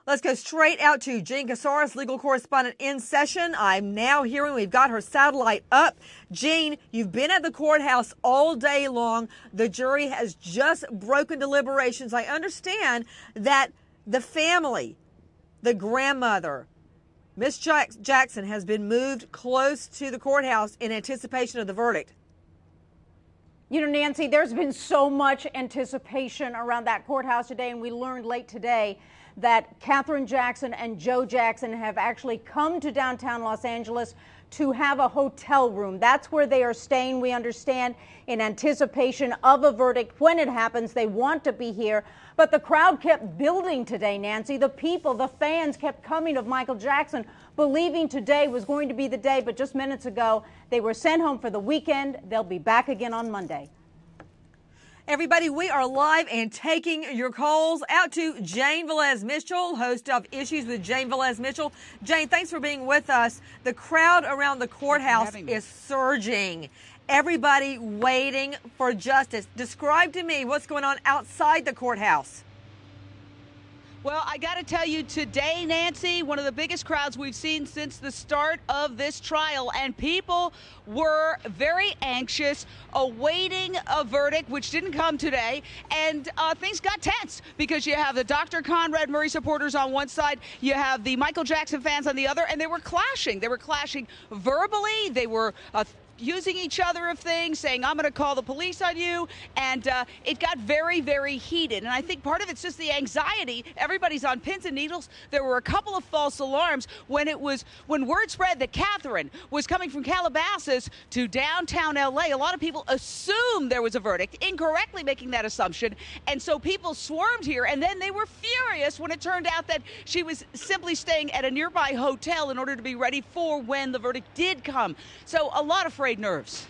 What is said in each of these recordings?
Let's go straight out to Jean Casarez, legal correspondent in session. I'm now hearing we've got her satellite up. Jean, you've been at the courthouse all day long. The jury has just broken deliberations. I understand that the family, the grandmother, Miss Jackson, has been moved close to the courthouse in anticipation of the verdict. You know, Nancy, there's been so much anticipation around that courthouse today, and we learned late today that Catherine Jackson and Joe Jackson have actually come to downtown Los Angeles to have a hotel room. That's where they are staying, we understand, in anticipation of a verdict. When it happens, they want to be here. But the crowd kept building today, Nancy. The people, the fans kept coming of Michael Jackson, believing today was going to be the day. But just minutes ago, they were sent home for the weekend. They'll be back again on Monday. Everybody, we are live and taking your calls out to Jane Velez Mitchell, host of Issues with Jane Velez Mitchell. Jane, thanks for being with us. The crowd around the courthouse is surging. Everybody waiting for justice. Describe to me what's going on outside the courthouse. Well, I got to tell you, today, Nancy, one of the biggest crowds we've seen since the start of this trial, and people were very anxious, awaiting a verdict, which didn't come today, and things got tense because you have the Dr. Conrad Murray supporters on one side, you have the Michael Jackson fans on the other, and they were clashing. They were clashing verbally. They were using each other of things, saying, I'm going to call the police on you. And it got very, very heated. And I think part of it's just the anxiety. Everybody's on pins and needles. There were a couple of false alarms when word spread that Catherine was coming from Calabasas to downtown LA. A lot of people assumed there was a verdict, incorrectly making that assumption. And so people swarmed here. And then they were furious when it turned out that she was simply staying at a nearby hotel in order to be ready for when the verdict did come. So a lot of frayed nerves.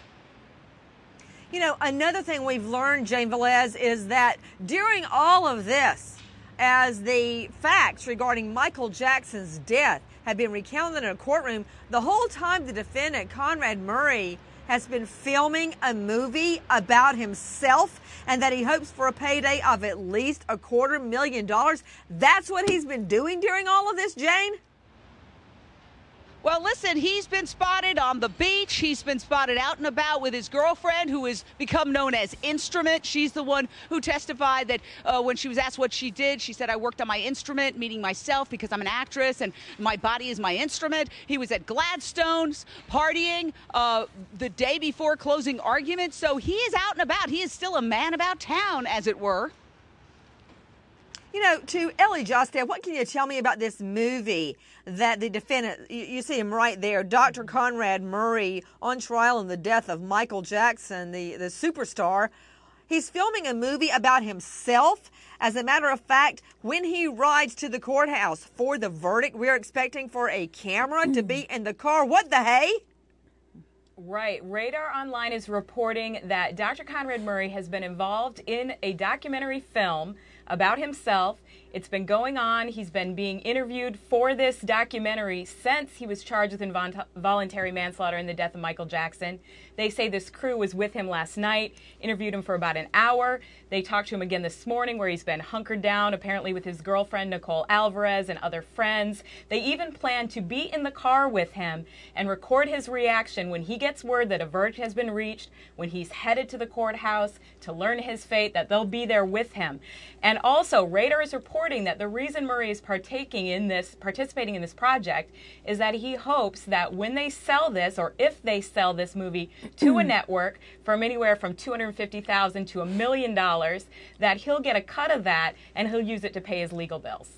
You know, another thing we've learned, Jane Velez, is that during all of this, as the facts regarding Michael Jackson's death have been recounted in a courtroom, the whole time the defendant, Conrad Murray, has been filming a movie about himself and that he hopes for a payday of at least $250,000. That's what he's been doing during all of this, Jane? Well, listen, he's been spotted on the beach. He's been spotted out and about with his girlfriend, who has become known as Instrument. She's the one who testified that when she was asked what she did, she said, I worked on my instrument, meaning myself, because I'm an actress and my body is my instrument. He was at Gladstone's partying the day before closing argument. So he is out and about. He is still a man about town, as it were. You know, to Ellie Jostel, what can you tell me about this movie that the defendant, you see him right there, Dr. Conrad Murray, on trial in the death of Michael Jackson, the superstar. He's filming a movie about himself. As a matter of fact, when he rides to the courthouse for the verdict, we're expecting for a camera to be in the car. What the hey? Right. Radar Online is reporting that Dr. Conrad Murray has been involved in a documentary film about himself. It's been going on. He's been being interviewed for this documentary since he was charged with involuntary manslaughter in the death of Michael Jackson. They say this crew was with him last night, interviewed him for about an hour. They talked to him again this morning, where he's been hunkered down, apparently with his girlfriend, Nicole Alvarez, and other friends. They even plan to be in the car with him and record his reaction when he gets word that a verdict has been reached, when he's headed to the courthouse to learn his fate, that they'll be there with him. And also, Radar is reporting that the reason Murray is participating in this project is that he hopes that when they sell this, or if they sell this movie to a network from anywhere from $250,000 to $1 million, that he'll get a cut of that and he'll use it to pay his legal bills.